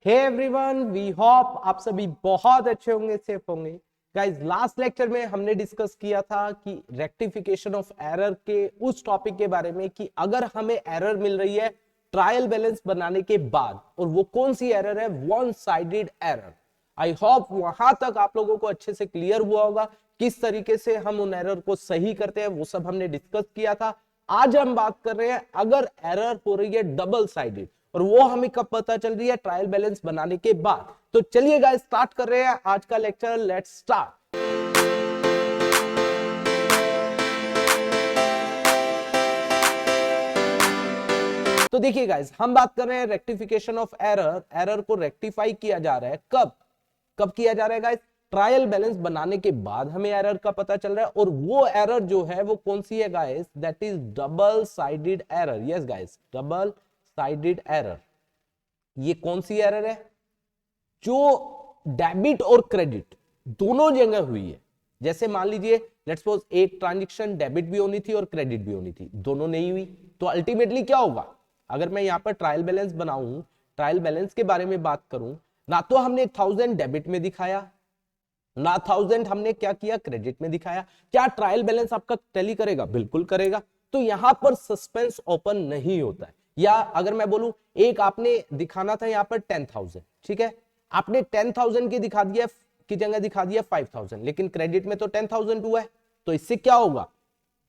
Hey everyone, we hope आप सभी बहुत अच्छे होंगे, सेफ होंगे। गाइस, लास्ट लेक्चर में हमने डिस्कस किया था कि रेक्टिफिकेशन ऑफ एरर के उस टॉपिक के बारे में कि अगर हमें एरर मिल रही है ट्रायल बैलेंस बनाने के बाद, और वो कौन सी एरर है, one sided error. I hope वहां तक आप लोगों को अच्छे से क्लियर हुआ होगा किस तरीके से हम उन एरर को सही करते हैं, वो सब हमने डिस्कस किया था। आज हम बात कर रहे हैं अगर एरर हो रही है डबल साइडेड, और वो हमें कब पता चल रही है, ट्रायल बैलेंस बनाने के बाद। तो चलिए गाइस, स्टार्ट कर रहे हैं आज का लेक्चर। Let's start. तो देखिए गाइस, हम बात कर रहे हैं रेक्टिफिकेशन ऑफ एरर। एरर को रेक्टिफाई किया जा रहा है कब कब किया जा रहा है गाइस? ट्रायल बैलेंस बनाने के बाद हमें एरर का पता चल रहा है, और वो एरर जो है वो कौन सी है guys? That is double sided error. Yes guys, double sided error. ये कौन सी एरर है? जो डेबिट और क्रेडिट दोनों जगह हुई है। जैसे मान लीजिए, लेट्स सपोज एक ट्रांजैक्शन डेबिट भी होनी थी और क्रेडिट भी होनी थी, दोनों नहीं हुई, तो अल्टीमेटली क्या होगा? अगर मैं यहां पर ट्रायल बैलेंस बनाऊं, ट्रायल बैलेंस के बारे में बात करूं, ना तो हमने 1000 डेबिट में दिखाया, ना 1000 हमने क्या किया, क्रेडिट में दिखाया। क्या ट्रायल बैलेंस आपका टैली करेगा? बिल्कुल करेगा। तो यहां पर सस्पेंस ओपन नहीं होता है। या अगर मैं बोलूं, एक आपने दिखाना था यहां पर 10,000, ठीक है, आपने 10,000 की दिखा दिया, की जगह दिखा दिया 5,000, लेकिन क्रेडिट में तो 10,000 हुआ है। तो इससे क्या होगा?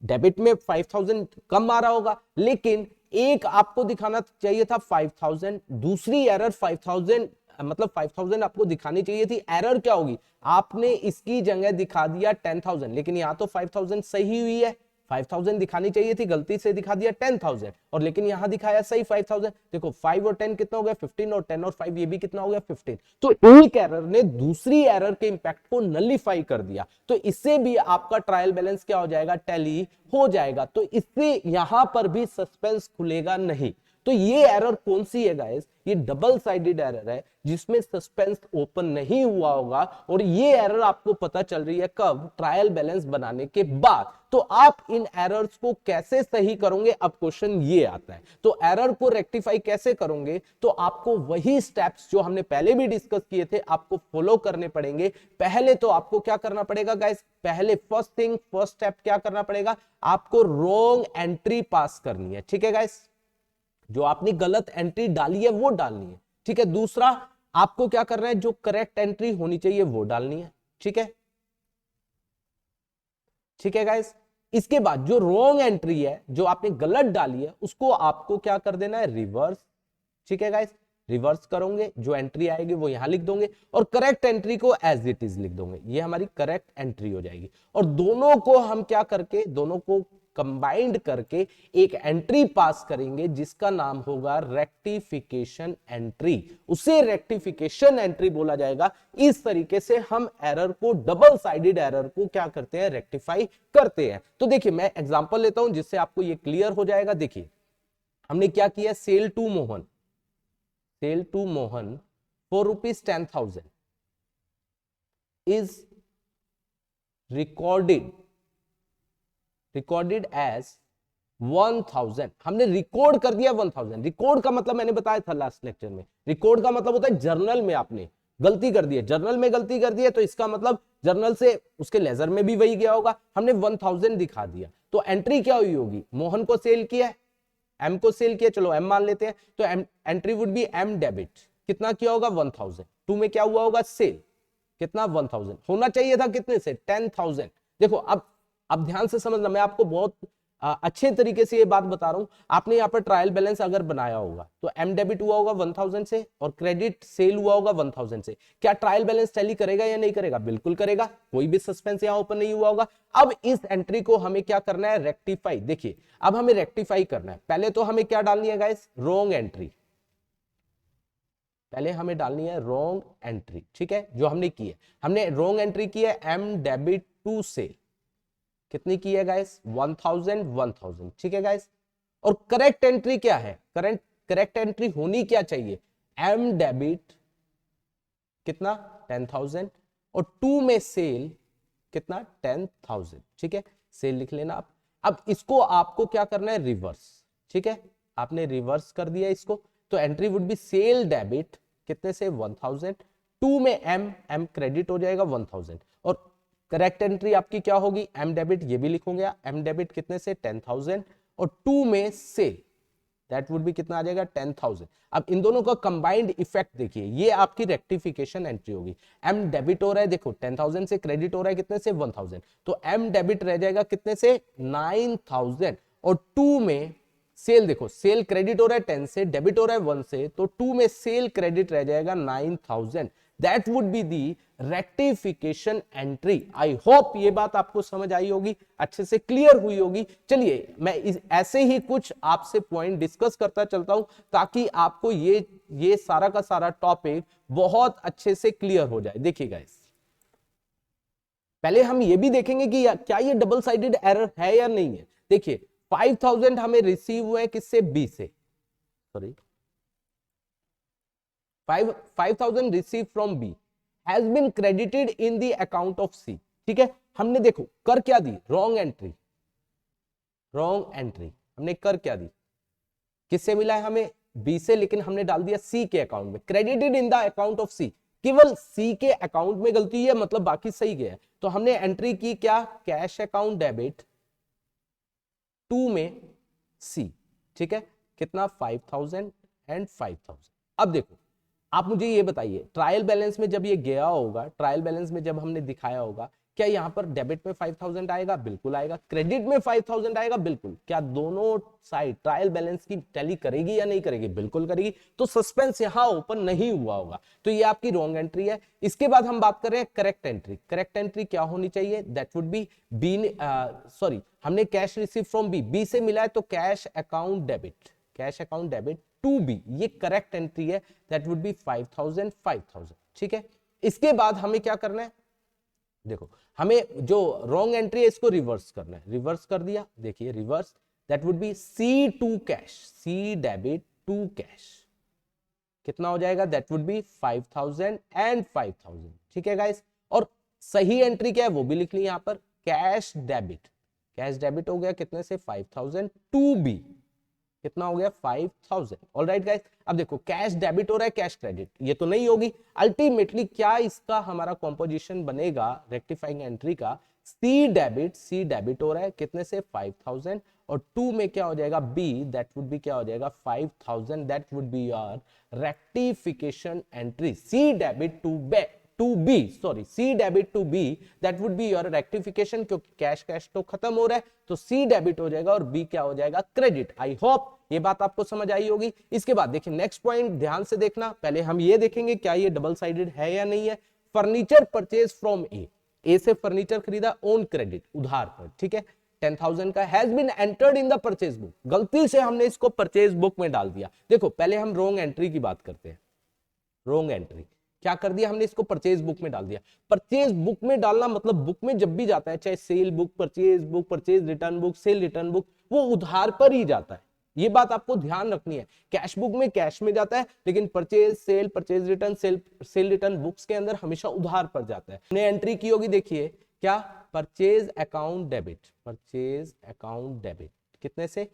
डेबिट में 5,000 कम आ रहा होगा, लेकिन एक आपको दिखाना चाहिए था 5,000, दूसरी एरर 5,000, मतलब 5,000 आपको दिखानी चाहिए थी। एरर क्या होगी? आपने इसकी जगह दिखा दिया 10,000, लेकिन यहां तो 5,000 सही हुई है, 5,000 दिखानी चाहिए थी, गलती से दिखा दिया 10,000, और लेकिन यहां दिखाया सही 5,000। देखो 5 और 10 कितना हो गया? 15, और 10 और 5 ये भी कितना हो गया? 15। तो एक एरर ने दूसरी एरर के इंपैक्ट को नलिफाई कर दिया, तो इससे भी आपका ट्रायल बैलेंस क्या हो जाएगा? टैली हो जाएगा। तो इससे यहां पर भी सस्पेंस खुलेगा नहीं। तो ये एरर कौन सी है गाइस? ये डबल साइडेड एरर है, जिसमें सस्पेंस ओपन नहीं हुआ होगा, और ये एरर आपको पता चल रही है कब? ट्रायल बैलेंस बनाने के बाद। तो आप इन एरर्स को कैसे सही करोगे? अब क्वेश्चन ये आता है। तो एरर को रेक्टिफाई कैसे करोगे? तो आपको वही स्टेप्स जो हमने पहले भी डिस्कस किए थे आपको फॉलो करने पड़ेंगे। पहले तो आपको क्या करना पड़ेगा गाइस? पहले फर्स्ट स्टेप क्या करना पड़ेगा? आपको रॉन्ग एंट्री पास करनी है, ठीक है गाइस? जो आपने गलत एंट्री डाली है वो डालनी है, ठीक है। दूसरा, आपको क्या करना है? जो करेक्ट एंट्री होनी चाहिए वो डालनी है, ठीक है, ठीक है गाइस। इसके बाद जो रॉन्ग एंट्री है, जो आपने गलत डाली है, उसको आपको क्या कर देना है? रिवर्स, ठीक है गाइस। रिवर्स करोगे, जो एंट्री आएगी वो यहां लिख दोगे, और करेक्ट एंट्री को एज इट इज लिख दोगे। ये हमारी करेक्ट एंट्री हो जाएगी। और दोनों को हम क्या करके, दोनों को कंबाइंड करके एक एंट्री पास करेंगे, जिसका नाम होगा रेक्टिफिकेशन एंट्री। उसे रेक्टिफिकेशन एंट्री बोला जाएगा। इस तरीके से हम एरर को, डबल साइडेड एरर को क्या करते हैं? रेक्टिफाई करते हैं। तो देखिए, मैं एग्जांपल लेता हूं जिससे आपको ये क्लियर हो जाएगा। देखिए, हमने क्या किया? Sale to Mohan, sale to Mohan for ₹10,000 is recorded, recorded as 1,000। हमने रिकॉर्ड कर दिया 1,000। रिकॉर्ड का मतलब मैंने बताया था लास्ट लेक्चर में, रिकॉर्ड का मतलब होता है जर्नल में आपने गलती कर दी है, जर्नल में गलती कर दी है, तो इसका मतलब जर्नल से उसके लेजर में भी वही गया होगा। हमने 1,000 दिखा दिया, तो एंट्री क्या हुई होगी? मोहन को सेल किया, एम को सेल किया, चलो एम मान लेते हैं, तो entry would be M debit. कितना किया होगा? 1,000। टू में क्या हुआ होगा? सेल। कितना? 1,000। होना चाहिए था कितने से? 10,000। देखो, अब ध्यान से समझना, मैं आपको बहुत अच्छे तरीके से ये बात बता रहा हूं। आपने यहाँ पर ट्रायल बैलेंस अगर बनाया होगा, तो एम डेबिट हुआ होगा 1,000 से, और क्रेडिट सेल हुआ होगा 1,000 से। क्या ट्रायल बैलेंस टैली करेगा या नहीं करेगा? बिल्कुल करेगा, कोई भी सस्पेंस यहाँ ओपन नहीं हुआ होगा। अब इस एंट्री को हमें क्या करना है? रेक्टिफाई। देखिए, अब हमें रेक्टिफाई करना है। पहले तो हमें क्या डालनी है गाइस? Wrong entry. पहले हमें डालनी है रॉन्ग एंट्री, ठीक है, जो हमने की है। हमने रॉन्ग एंट्री की है एम डेबिट टू सेल। कितनी की है गाइस? 1,000, 1,000, ठीक है गाइस। और करेक्ट एंट्री क्या है? करेक्ट एंट्री होनी क्या चाहिए? एम डेबिट कितना? 10,000, और टू में सेल कितना? 10,000, ठीक है। सेल लिख लेना आप। अब इसको आपको क्या करना है? रिवर्स, ठीक है। आपने रिवर्स कर दिया इसको, तो entry would be sale debit कितने से 1000, 2 में एम क्रेडिट हो जाएगा 1000 और करेक्ट एंट्री आपकी क्या होगी, एम डेबिट, ये भी लिखूंगा, एम डेबिट कितने से 10,000 और 2 में से दैट वुड बी कितना आ जाएगा 10,000। अब इन दोनों का कंबाइंड इफेक्ट देखिए, ये आपकी रेक्टिफिकेशन एंट्री होगी। एम डेबिट हो रहा है, देखो 10,000 से क्रेडिट हो रहा है कितने से 1000, तो एम डेबिट रह जाएगा कितने से 9,000 और 2 में सेल, देखो सेल क्रेडिट हो रहा है 10 से, डेबिट हो रहा है 1 से, तो 2 में सेल क्रेडिट रह जाएगा 9,000। That would be the rectification entry. I hope ये बात आपको समझ आई होगी, अच्छे से क्लियर हुई होगी। चलिए मैं ऐसे ही कुछ आपसे पॉइंट डिस्कस करता चलता हूं ताकि आपको ये सारा का सारा टॉपिक बहुत अच्छे से क्लियर हो जाए। देखिए गाइस, पहले हम ये भी देखेंगे कि क्या ये डबल साइडेड एरर है या नहीं है। देखिए 5,000 हमें रिसीव हुए किससे, बी से, sorry 5,000 receive from B has been credited in the account of C. ठीक है, हमने देखो कर क्या दी, रॉन्ग एंट्री, रॉन्ग एंट्री हमने कर क्या दी, किससे मिला है हमें, बी से, लेकिन हमने डाल दिया सी के अकाउंट में, credited in the account of C, केवल सी के अकाउंट में गलती है, मतलब बाकी सही गया है। तो हमने एंट्री की क्या, कैश अकाउंट डेबिट 2 में सी। ठीक है, कितना 5,000 एंड 5,000। अब देखो आप मुझे ये बताइए, ट्रायल बैलेंस में जब ये गया होगा, ट्रायल बैलेंस में जब हमने दिखाया होगा, क्या यहां पर डेबिट में 5,000 आएगा, बिल्कुल आएगा, क्रेडिट में 5,000 आएगा, बिल्कुल। क्या दोनों साइड ट्रायल बैलेंस की टैली करेगी या नहीं करेगी, बिल्कुल करेगी। तो सस्पेंस यहां ओपन नहीं हुआ होगा, तो ये आपकी रॉन्ग एंट्री है। इसके बाद हम बात कर रहे हैं करेक्ट एंट्री। करेक्ट एंट्री क्या होनी चाहिए, that would be B, sorry हमने cash receive from B, B से मिला है तो cash account debit, cash account debit to B, ये करेक्ट एंट्री है, दैट वुड बी 5,000 5,000। ठीक है, इसके बाद हमें क्या करना है, देखो हमें जो रॉन्ग एंट्री है इसको रिवर्स करना है, रिवर्स कर दिया, देखिए reverse, that would be C to cash, C debit to cash, कितना हो जाएगा, दैट वुड बी 5,000 एंड 5,000। ठीक है गाइस, और सही एंट्री क्या है वो भी लिख ली यहां पर, कैश डेबिट, कैश डेबिट हो गया कितने से 5,000 टू बी, कितना हो गया 5,000। ऑलराइट गाइस, अब देखो कैश डेबिट हो रहा है, कैश क्रेडिट, ये तो नहीं होगी। अल्टीमेटली क्या इसका हमारा कॉम्पोजिशन बनेगा रेक्टिफाइंग एंट्री का, सी डेबिट हो रहा है कितने से 5,000 और 2 में क्या हो जाएगा बी, दैट वुड बी क्या हो जाएगा 5,000, that would be your rectification entry. C debit to B, sorry C debit to B, that would be your rectification, क्योंकि कैश तो खत्म हो रहा है, तो सी डेबिट हो जाएगा और बी क्या हो जाएगा क्रेडिट। आई होप ये बात आपको समझ आई होगी। इसके बाद देखिए नेक्स्ट पॉइंट ध्यान से देखना, पहले हम ये देखेंगे क्या ये डबल साइडेड है या नहीं है। फर्नीचर परचेज फ्रॉम ए से फर्नीचर खरीदा ऑन क्रेडिट, उधार पर। ठीक है, 10,000 का has been entered in the purchase book, गलती से हमने इसको परचेज बुक में डाल दिया। देखो पहले हम रॉन्ग एंट्री की बात करते हैं, रॉन्ग एंट्री क्या कर दिया हमने, इसको परचेज बुक में डाल दिया। परचेज बुक में डालना मतलब बुक में जब भी जाता है, चाहे cell book, purchase return book, cell return book, वो उधार पर ही जाता है। ये बात आपको ध्यान रखनी है, कैश बुक में कैश में जाता है, लेकिन purchase sale, purchase return, cell return books के अंदर हमेशा उधार पर जाता है। हमने एंट्री की होगी, देखिए क्या, purchase account debit, purchase account debit कितने से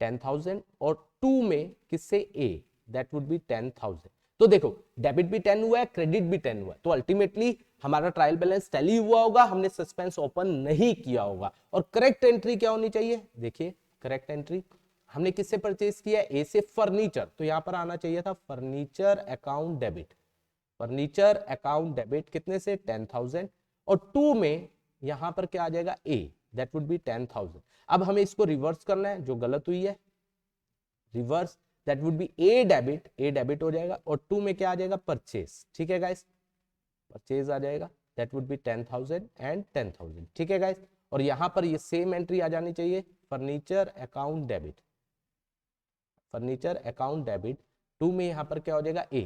10,000 और 2 में किससे ए, दैट वुड बी 10,000। तो देखो डेबिट भी 10 हुआ है, क्रेडिट भी 10 हुआ है, तो अल्टीमेटली हमारा ट्रायल बैलेंस टैली हुआ होगा, हमने सस्पेंस ओपन नहीं किया होगा। और करेक्ट एंट्री क्या होनी चाहिए, देखिए करेक्ट एंट्री हमने किससे परचेज किया, ए से फर्नीचर, तो यहां पर आना चाहिए था furniture account debit, furniture account debit कितने से 10,000 और 2 में यहां पर क्या आ जाएगा ए, दैट वुड बी 10,000। अब हमें इसको रिवर्स करना है, जो गलत हुई है reverse, that would B A debit हो जाएगा और 2 में क्या आ जाएगा परचेज। ठीक है गाइस, परचेज आ जाएगा, दैट वुड बी 10,000 एंड 10,000। ठीक है गाइस, और यहां पर ये सेम एंट्री आ जानी चाहिए, furniture account debit, furniture account debit 2 में यहां पर क्या हो जाएगा ए,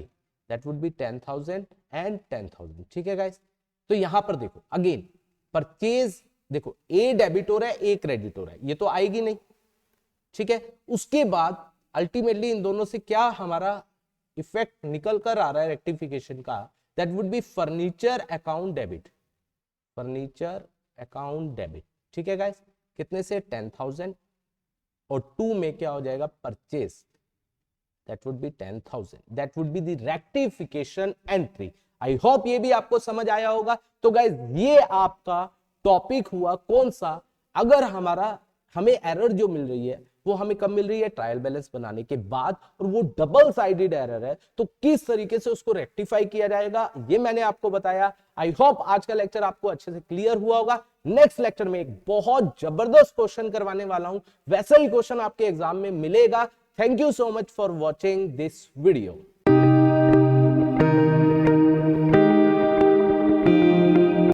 दैट वुड बी 10,000 एंड 10,000। ठीक है गाइस, तो यहां पर देखो अगेन परचेज, देखो ए डेबिट हो रहा है, ए क्रेडिट हो रहा है, ये तो आएगी नहीं। ठीक है, उसके बाद अल्टीमेटली इन दोनों से क्या हमारा इफेक्ट निकल कर आ रहा है रेक्टिफिकेशन का, that would B furniture account debit, furniture account debit. ठीक है गाइस, कितने से 10,000 और 2 में क्या हो जाएगा purchase, that would be 10,000. That would be the rectification entry. I hope ये भी आपको समझ आया होगा। तो गाइज ये आपका टॉपिक हुआ कौन सा, अगर हमें एरर जो मिल रही है वो हमें कब मिल रही है, ट्रायल बैलेंस बनाने के बाद, और वो डबल साइडेड एरर है, तो किस तरीके से उसको रेक्टिफाई किया जाएगा ये मैंने आपको बताया। आई होप आज का लेक्चर आपको अच्छे से क्लियर हुआ होगा। नेक्स्ट लेक्चर में एक बहुत जबरदस्त क्वेश्चन करवाने वाला हूं, वैसा ही क्वेश्चन आपके एग्जाम में मिलेगा। Thank you so much for watching this video.